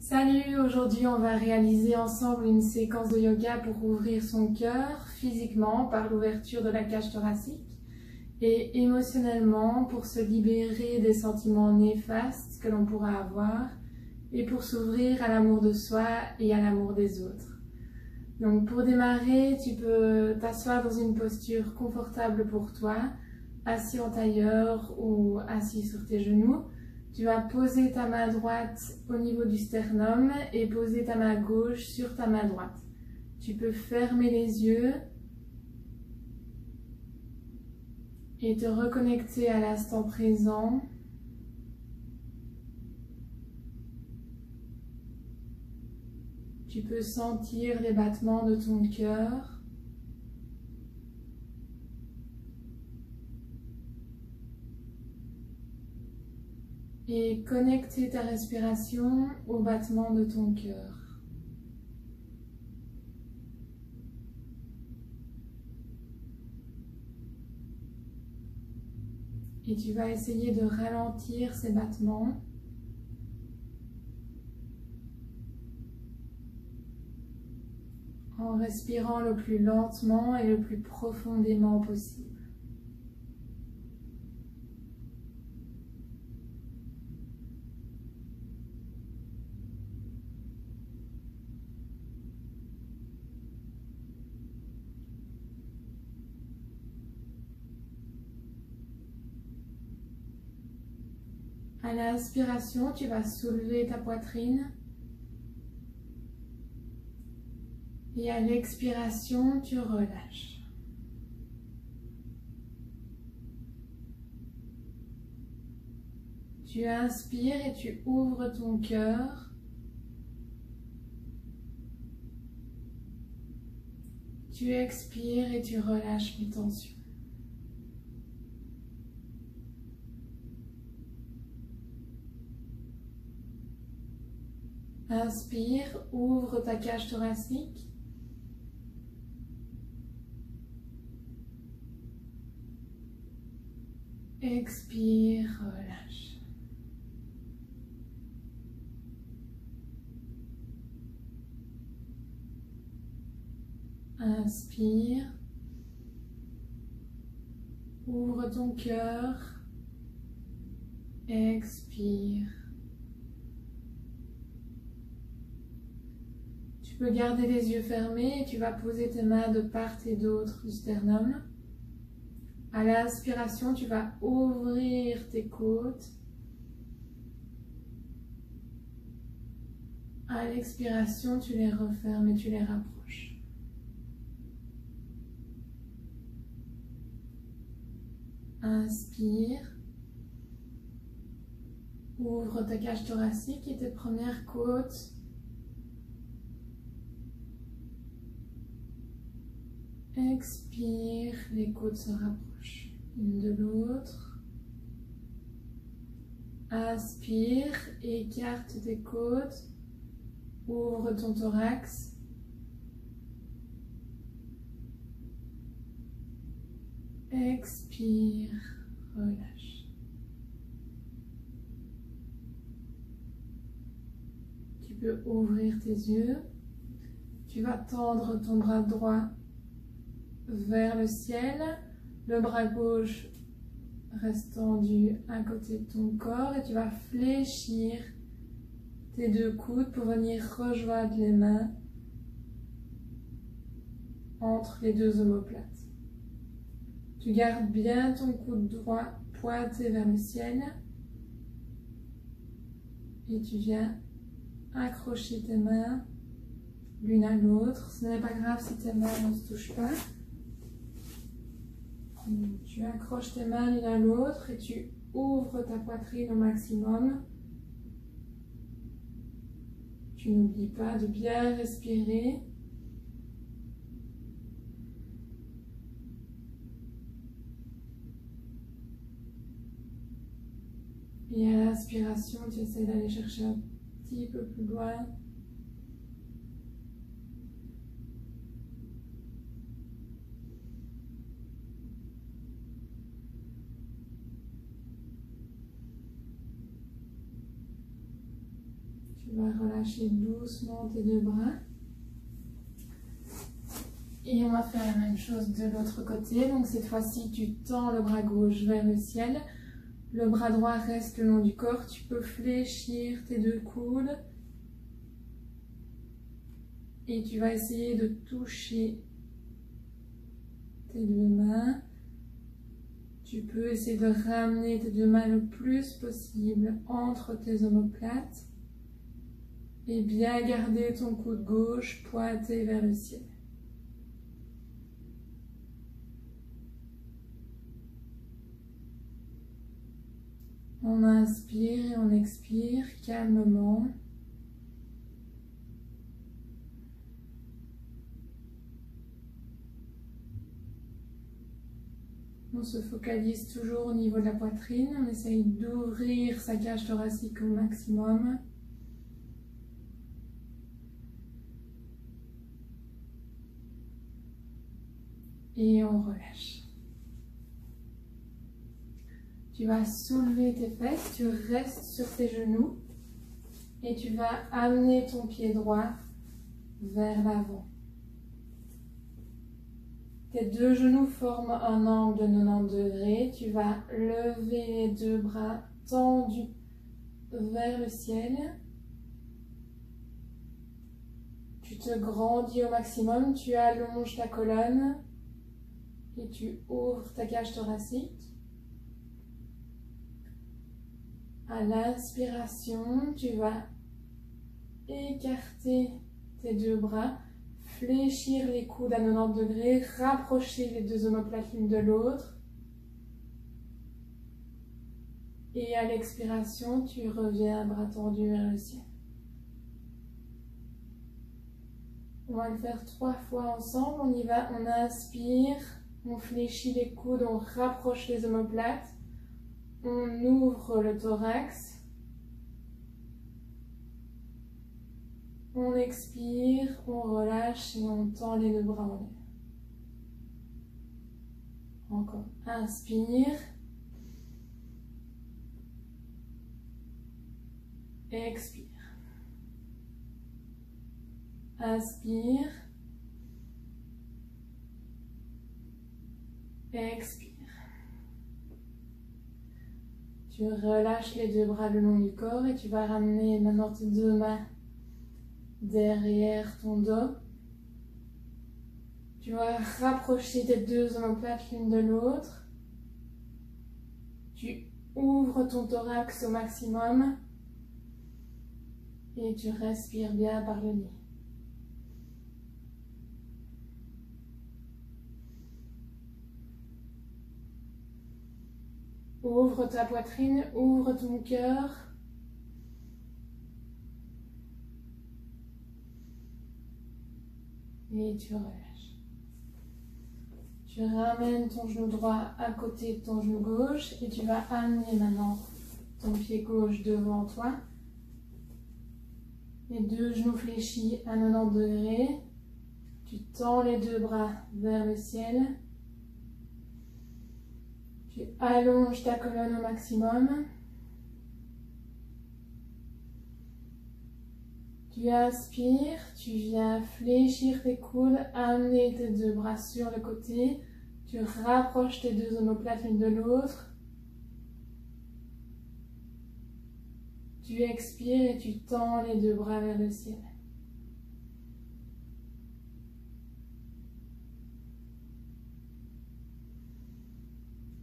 Salut, aujourd'hui on va réaliser ensemble une séquence de yoga pour ouvrir son cœur physiquement par l'ouverture de la cage thoracique et émotionnellement pour se libérer des sentiments néfastes que l'on pourra avoir et pour s'ouvrir à l'amour de soi et à l'amour des autres. Donc pour démarrer, tu peux t'asseoir dans une posture confortable pour toi, assis en tailleur ou assis sur tes genoux. Tu vas poser ta main droite au niveau du sternum et poser ta main gauche sur ta main droite. Tu peux fermer les yeux et te reconnecter à l'instant présent. Tu peux sentir les battements de ton cœur. Et connecter ta respiration au battement de ton cœur. Et tu vas essayer de ralentir ces battements. En respirant le plus lentement et le plus profondément possible. À l'inspiration, tu vas soulever ta poitrine. Et à l'expiration, tu relâches. Tu inspires et tu ouvres ton cœur. Tu expires et tu relâches les tensions. Inspire, ouvre ta cage thoracique. Expire, relâche. Inspire. Ouvre ton cœur. Expire. Tu peux garder les yeux fermés et tu vas poser tes mains de part et d'autre du sternum. À l'inspiration, tu vas ouvrir tes côtes. À l'expiration, tu les refermes et tu les rapproches. Inspire. Ouvre ta cage thoracique et tes premières côtes. Expire, les côtes se rapprochent l'une de l'autre. Inspire, écarte tes côtes, ouvre ton thorax. Expire, relâche. Tu peux ouvrir tes yeux. Tu vas tendre ton bras droit vers le ciel, le bras gauche reste tendu à côté de ton corps et tu vas fléchir tes deux coudes pour venir rejoindre les mains entre les deux omoplates. Tu gardes bien ton coude droit pointé vers le ciel et tu viens accrocher tes mains l'une à l'autre. Ce n'est pas grave si tes mains ne se touchent pas. Tu accroches tes mains l'une à l'autre et tu ouvres ta poitrine au maximum. Tu n'oublies pas de bien respirer. Et à l'inspiration, tu essaies d'aller chercher un petit peu plus loin. Tu vas relâcher doucement tes deux bras. Et on va faire la même chose de l'autre côté. Donc cette fois-ci, tu tends le bras gauche vers le ciel. Le bras droit reste le long du corps. Tu peux fléchir tes deux coudes. Et tu vas essayer de toucher tes deux mains. Tu peux essayer de ramener tes deux mains le plus possible entre tes omoplates. Et bien garder ton coude gauche pointé vers le ciel. On inspire et on expire calmement. On se focalise toujours au niveau de la poitrine. On essaye d'ouvrir sa cage thoracique au maximum. Et on relâche. Tu vas soulever tes fesses, tu restes sur tes genoux et tu vas amener ton pied droit vers l'avant. Tes deux genoux forment un angle de 90 degrés. Tu vas lever les deux bras tendus vers le ciel. Tu te grandis au maximum, tu allonges ta colonne et tu ouvres ta cage thoracique. À l'inspiration, tu vas écarter tes deux bras, fléchir les coudes à 90 degrés, rapprocher les deux omoplates l'une de l'autre. Et à l'expiration, tu reviens bras tendus vers le ciel. On va le faire 3 fois ensemble. On y va, on inspire, on fléchit les coudes, on rapproche les omoplates. On ouvre le thorax. On expire, on relâche et on tend les deux bras en l'air. Encore. Inspire. Expire. Inspire. Expire. Tu relâches les deux bras le long du corps et tu vas ramener maintenant tes deux mains derrière ton dos. Tu vas rapprocher tes deux omoplates l'une de l'autre. Tu ouvres ton thorax au maximum et tu respires bien par le nez. Ouvre ta poitrine, ouvre ton cœur. Et tu relâches. Tu ramènes ton genou droit à côté de ton genou gauche et tu vas amener maintenant ton pied gauche devant toi. Les deux genoux fléchis à 90 degrés. Tu tends les deux bras vers le ciel. Tu allonges ta colonne au maximum. Tu inspires, tu viens fléchir tes coudes, amener tes deux bras sur le côté. Tu rapproches tes deux omoplates l'une de l'autre. Tu expires et tu tends les deux bras vers le ciel.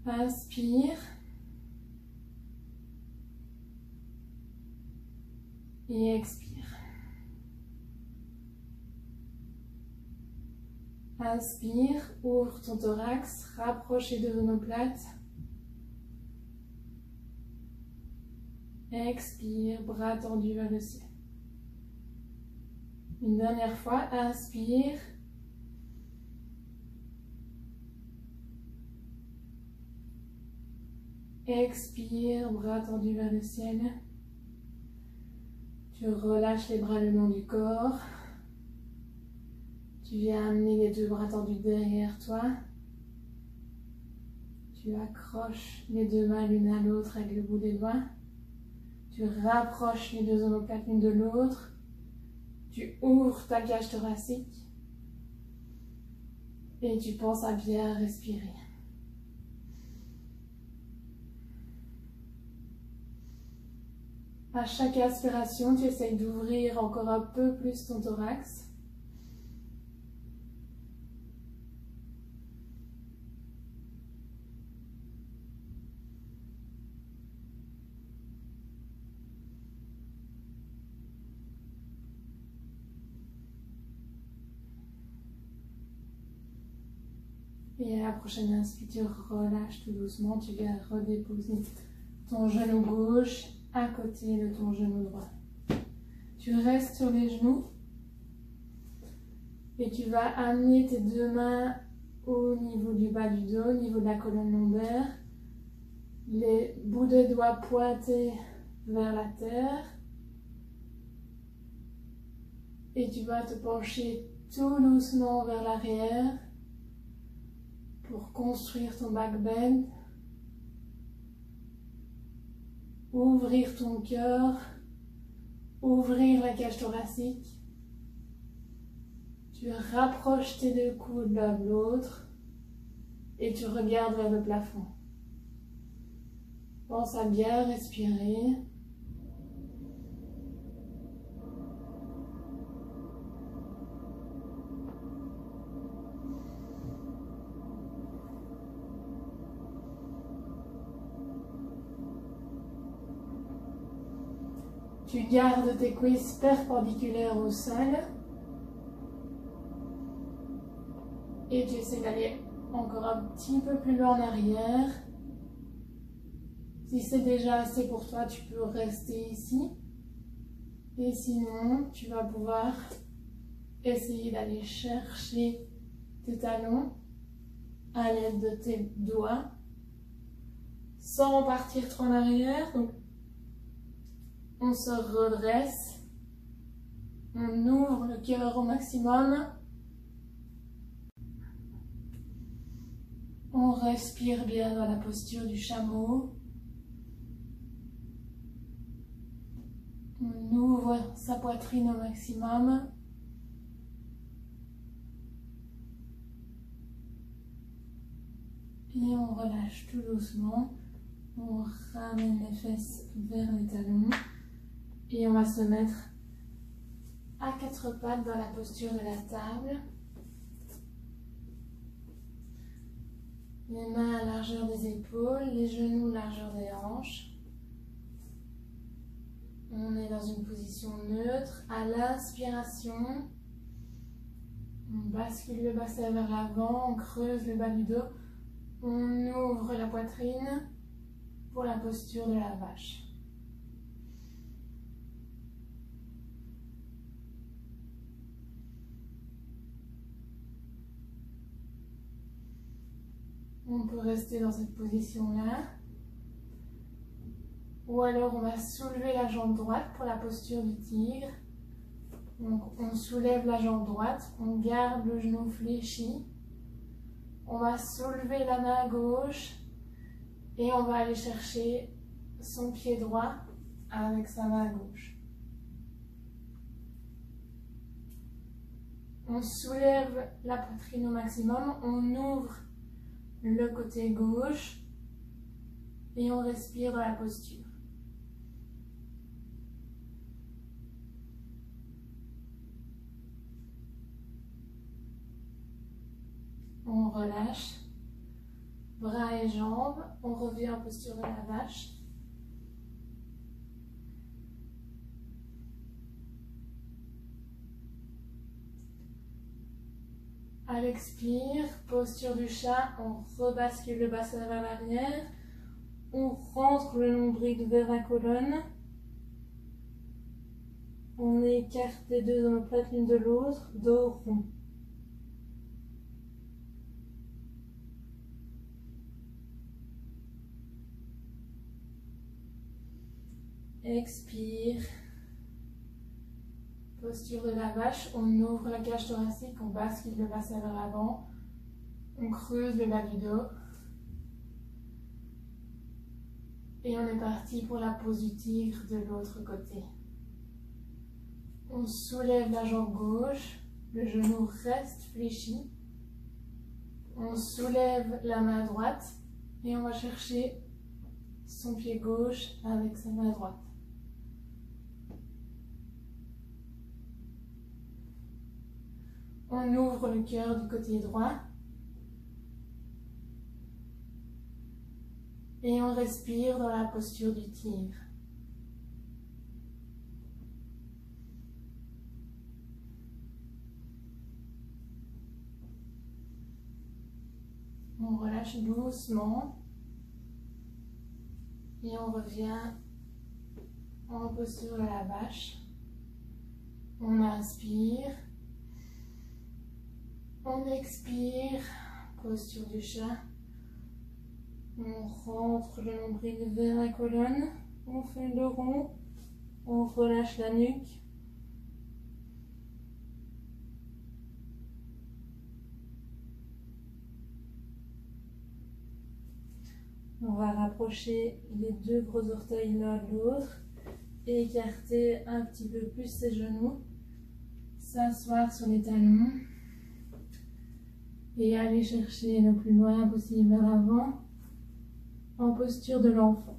Inspire. Et expire. Inspire, ouvre ton thorax, rapproche les deux omoplates. Expire, bras tendus vers le ciel. Une dernière fois, inspire. Expire, bras tendus vers le ciel. Tu relâches les bras le long du corps. Tu viens amener les deux bras tendus derrière toi. Tu accroches les deux mains l'une à l'autre avec le bout des doigts. Tu rapproches les deux omoplates l'une de l'autre. Tu ouvres ta cage thoracique. Et tu penses à bien respirer. À chaque aspiration, tu essayes d'ouvrir encore un peu plus ton thorax. Et à la prochaine inspire, tu relâches tout doucement, tu viens redéposer ton genou gauche à côté de ton genou droit. Tu restes sur les genoux et tu vas amener tes deux mains au niveau du bas du dos, au niveau de la colonne lombaire, les bouts des doigts pointés vers la terre et tu vas te pencher tout doucement vers l'arrière pour construire ton back bend, ouvrir ton cœur, ouvrir la cage thoracique. Tu rapproches tes deux coudes l'un de l'autre et tu regardes vers le plafond. Pense à bien respirer. Tu gardes tes cuisses perpendiculaires au sol. Et tu essaies d'aller encore un petit peu plus loin en arrière. Si c'est déjà assez pour toi, tu peux rester ici. Et sinon, tu vas pouvoir essayer d'aller chercher tes talons à l'aide de tes doigts sans partir trop en arrière. Donc, on se redresse, on ouvre le cœur au maximum, on respire bien dans la posture du chameau, on ouvre sa poitrine au maximum, et on relâche tout doucement, on ramène les fesses vers les talons. Et on va se mettre à quatre pattes dans la posture de la table. Les mains à largeur des épaules, les genoux largeur des hanches. On est dans une position neutre. À l'inspiration, on bascule le bassin vers l'avant, on creuse le bas du dos, on ouvre la poitrine pour la posture de la vache. On peut rester dans cette position-là. Ou alors on va soulever la jambe droite pour la posture du tigre. Donc on soulève la jambe droite, on garde le genou fléchi. On va soulever la main gauche et on va aller chercher son pied droit avec sa main gauche. On soulève la poitrine au maximum, on ouvre le côté gauche et on respire dans la posture. On relâche, bras et jambes, on revient en posture de la vache. À l'expire, posture du chat, on rebascule le bassin vers l'arrière, on rentre le nombril vers la colonne, on écarte les deux omoplates l'une de l'autre, dos rond. Expire. Posture de la vache, on ouvre la cage thoracique, on bascule le bassin vers l'avant, on creuse le bas du dos Et on est parti pour la pose du tigre de l'autre côté. On soulève la jambe gauche, le genou reste fléchi. On soulève la main droite et on va chercher son pied gauche avec sa main droite. On ouvre le cœur du côté droit. Et on respire dans la posture du tigre. On relâche doucement. Et on revient en posture de la vache. On inspire. On expire. Posture du chat. On rentre le nombril vers la colonne. On fait le rond. On relâche la nuque. On va rapprocher les deux gros orteils l'un de l'autre et écarter un petit peu plus ses genoux. S'asseoir sur les talons et aller chercher le plus loin possible vers l'avant en posture de l'enfant.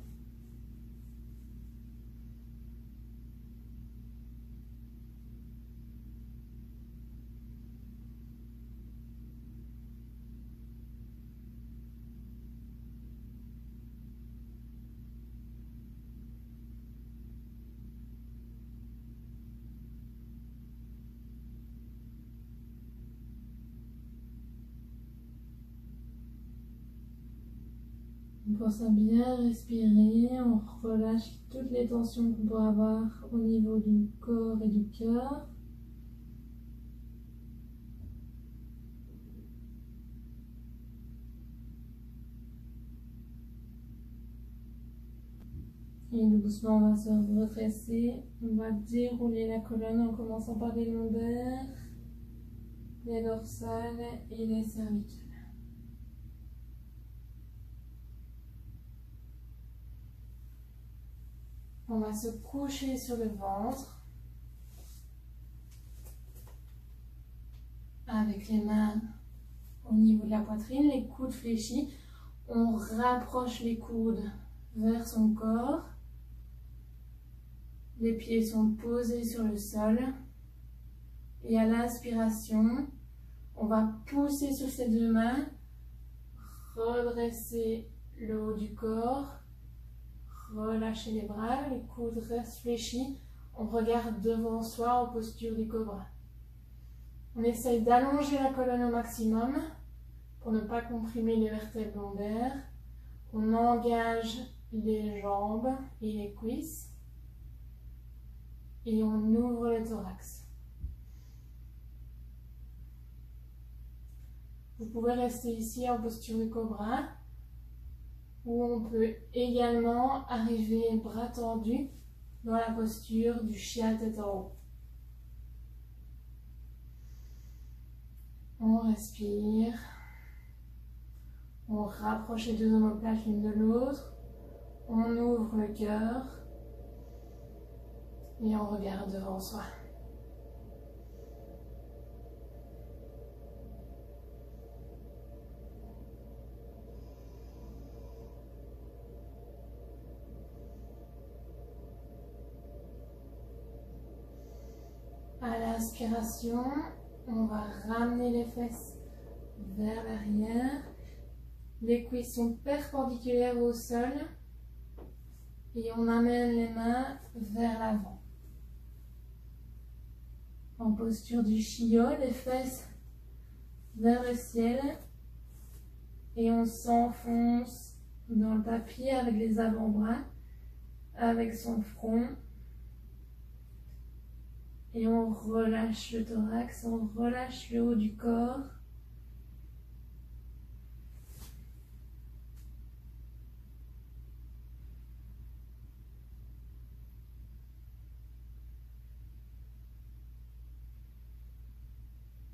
On pense à bien respirer, on relâche toutes les tensions qu'on peut avoir au niveau du corps et du cœur. Et doucement, on va se redresser. On va dérouler la colonne en commençant par les lombaires, les dorsales et les cervicales. On va se coucher sur le ventre avec les mains au niveau de la poitrine, les coudes fléchis. On rapproche les coudes vers son corps. Les pieds sont posés sur le sol. Et à l'inspiration, on va pousser sur ses deux mains, redresser le haut du corps. Relâchez les bras, les coudes restent fléchis. On regarde devant soi en posture du cobra. On essaye d'allonger la colonne au maximum pour ne pas comprimer les vertèbres lombaires. On engage les jambes et les cuisses. Et on ouvre le thorax. Vous pouvez rester ici en posture du cobra. Ou on peut également arriver bras tendus dans la posture du chien tête en haut. On respire. On rapproche les deux omoplates l'une de l'autre. On ouvre le cœur. Et on regarde devant soi. À l'inspiration, on va ramener les fesses vers l'arrière. Les cuisses sont perpendiculaires au sol. Et on amène les mains vers l'avant. En posture du chiot, les fesses vers le ciel. Et on s'enfonce dans le tapis avec les avant-bras, avec son front. Et on relâche le thorax, on relâche le haut du corps.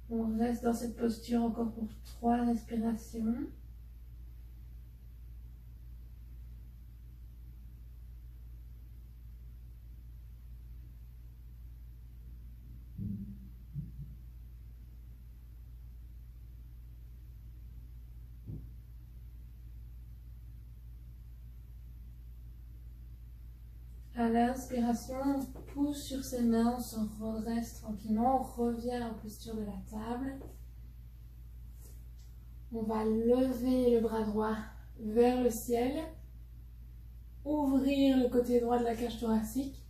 On reste dans cette posture encore pour 3 respirations. À l'inspiration, on pousse sur ses mains, on se redresse tranquillement, on revient en posture de la table. On va lever le bras droit vers le ciel, ouvrir le côté droit de la cage thoracique,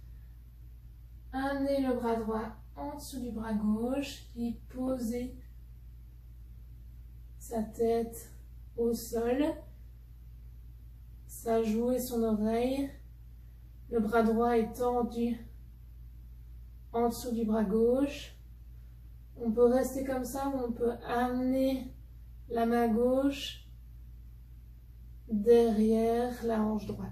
amener le bras droit en dessous du bras gauche et poser sa tête au sol, sa joue et son oreille. Le bras droit est tendu en dessous du bras gauche. On peut rester comme ça ou on peut amener la main gauche derrière la hanche droite.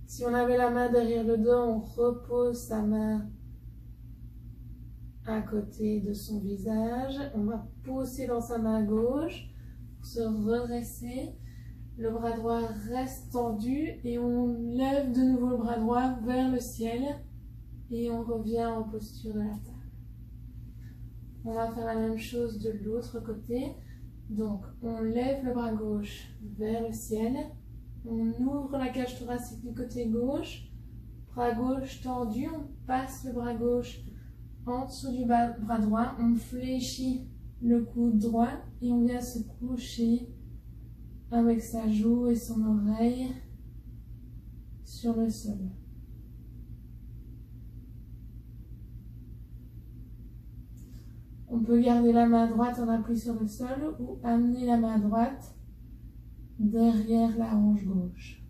Si on avait la main derrière le dos, on repose sa main à côté de son visage. On va pousser dans sa main gauche pour se redresser. Le bras droit reste tendu et on lève de nouveau le bras droit vers le ciel et on revient en posture de la table. On va faire la même chose de l'autre côté. Donc on lève le bras gauche vers le ciel. On ouvre la cage thoracique du côté gauche, bras gauche tendu, on passe le bras gauche en dessous du bras droit, on fléchit le coude droit et on vient se coucher avec sa joue et son oreille sur le sol. On peut garder la main droite en appui sur le sol ou amener la main droite derrière la hanche gauche.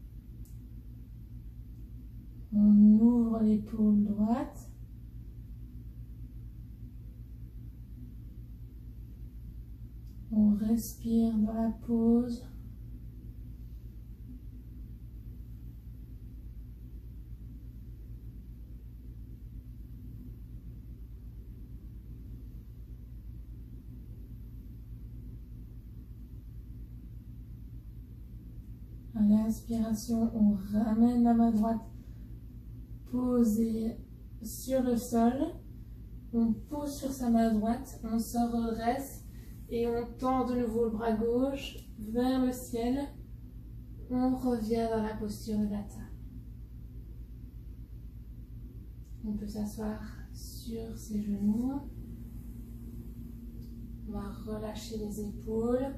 On ouvre l'épaule droite. On respire dans la pause. À l'inspiration, on ramène la main droite posée sur le sol. On pousse sur sa main droite, on se redresse et on tend de nouveau le bras gauche vers le ciel. On revient dans la posture de la table. On peut s'asseoir sur ses genoux. On va relâcher les épaules.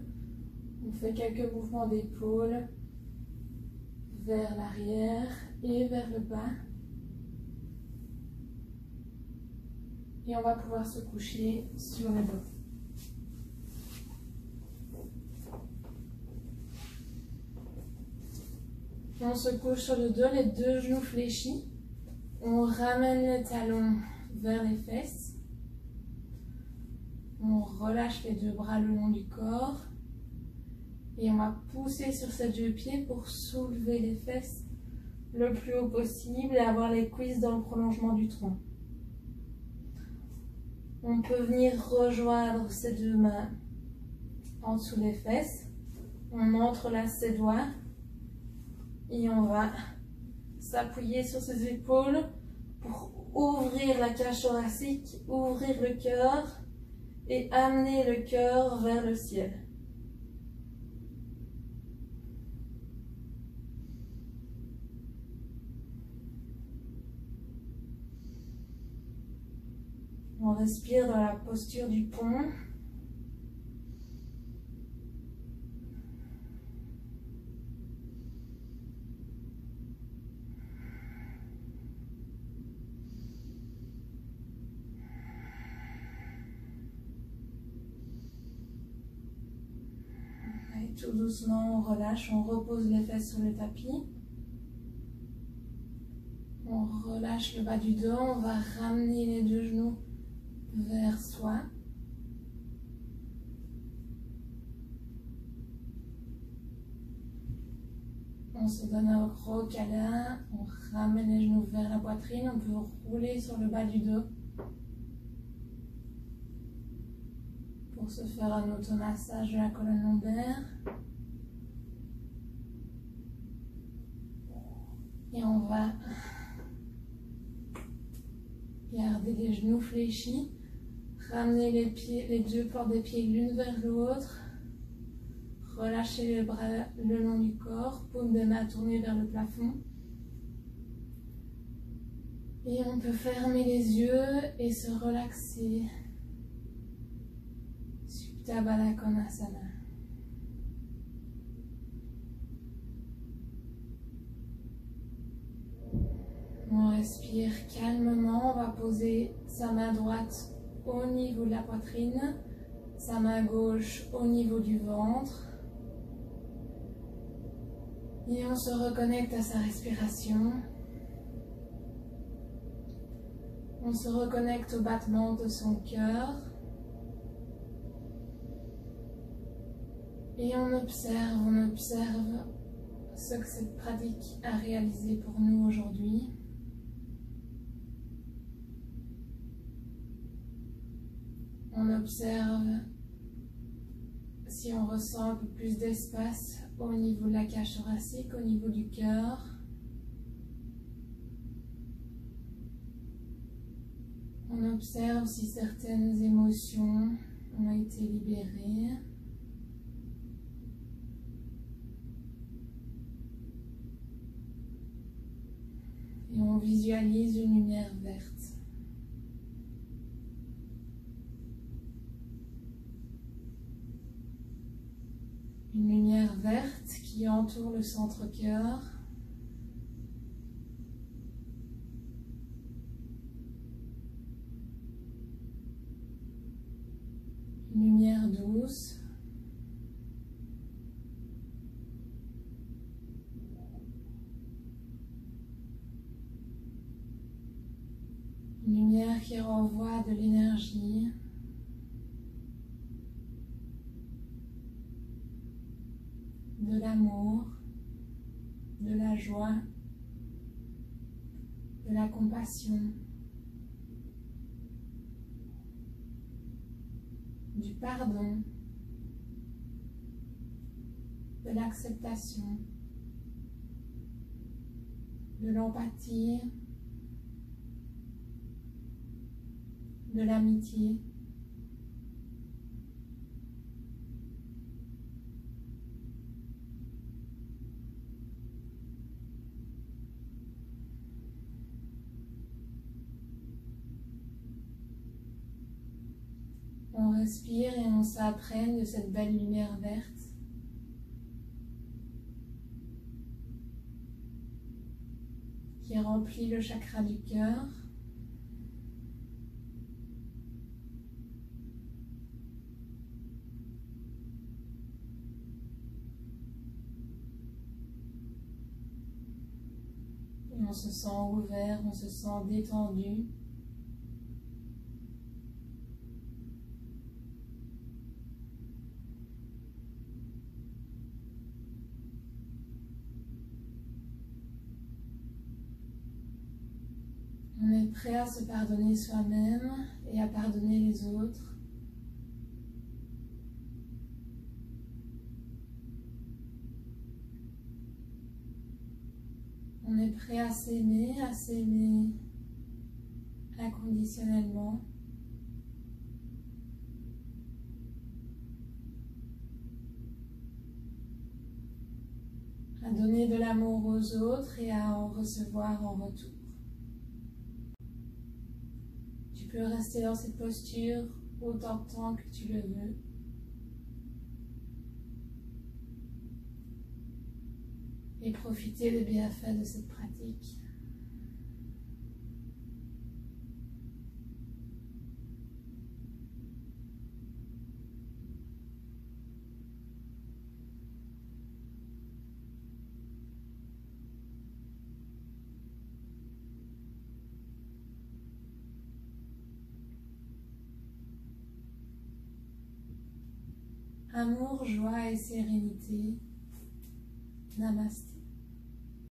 On fait quelques mouvements d'épaules vers l'arrière et vers le bas. Et on va pouvoir se coucher sur le dos. On se couche sur le dos, les deux genoux fléchis. On ramène les talons vers les fesses. On relâche les deux bras le long du corps. Et on va pousser sur ces deux pieds pour soulever les fesses le plus haut possible et avoir les cuisses dans le prolongement du tronc. On peut venir rejoindre ces deux mains en dessous des fesses. On entrelace ses doigts et on va s'appuyer sur ses épaules pour ouvrir la cage thoracique, ouvrir le cœur et amener le cœur vers le ciel. On respire dans la posture du pont. Et tout doucement, on relâche, on repose les fesses sur le tapis. On relâche le bas du dos, on va ramener les deux genoux vers soi. On se donne un gros câlin, on ramène les genoux vers la poitrine, on peut rouler sur le bas du dos pour se faire un automassage de la colonne lombaire. Et on va Gardez les genoux fléchis. Ramenez les deux portes des pieds l'une vers l'autre. Relâchez les bras le long du corps, paume des mains tournées vers le plafond. Et on peut fermer les yeux et se relaxer. Supta Baddha Konasana. On respire calmement. On va poser sa main droite au niveau de la poitrine, sa main gauche au niveau du ventre. Et on se reconnecte à sa respiration. On se reconnecte au battement de son cœur. Et on observe ce que cette pratique a réalisé pour nous aujourd'hui. On observe si on ressent un peu plus d'espace au niveau de la cage thoracique, au niveau du cœur. On observe si certaines émotions ont été libérées. Et on visualise une lumière verte. Une lumière verte qui entoure le centre-cœur. Une lumière douce. Une lumière qui renvoie de l'énergie. De l'amour, de la joie, de la compassion, du pardon, de l'acceptation, de l'empathie, de l'amitié. On respire et on s'imprègne de cette belle lumière verte. Qui remplit le chakra du cœur. Et on se sent ouvert, on se sent détendu. On est prêt à se pardonner soi-même et à pardonner les autres. On est prêt à s'aimer inconditionnellement. À donner de l'amour aux autres et à en recevoir en retour. Tu peux rester dans cette posture autant de temps que tu le veux. Et profiter des bienfaits de cette pratique. Amour, joie et sérénité. Namasté.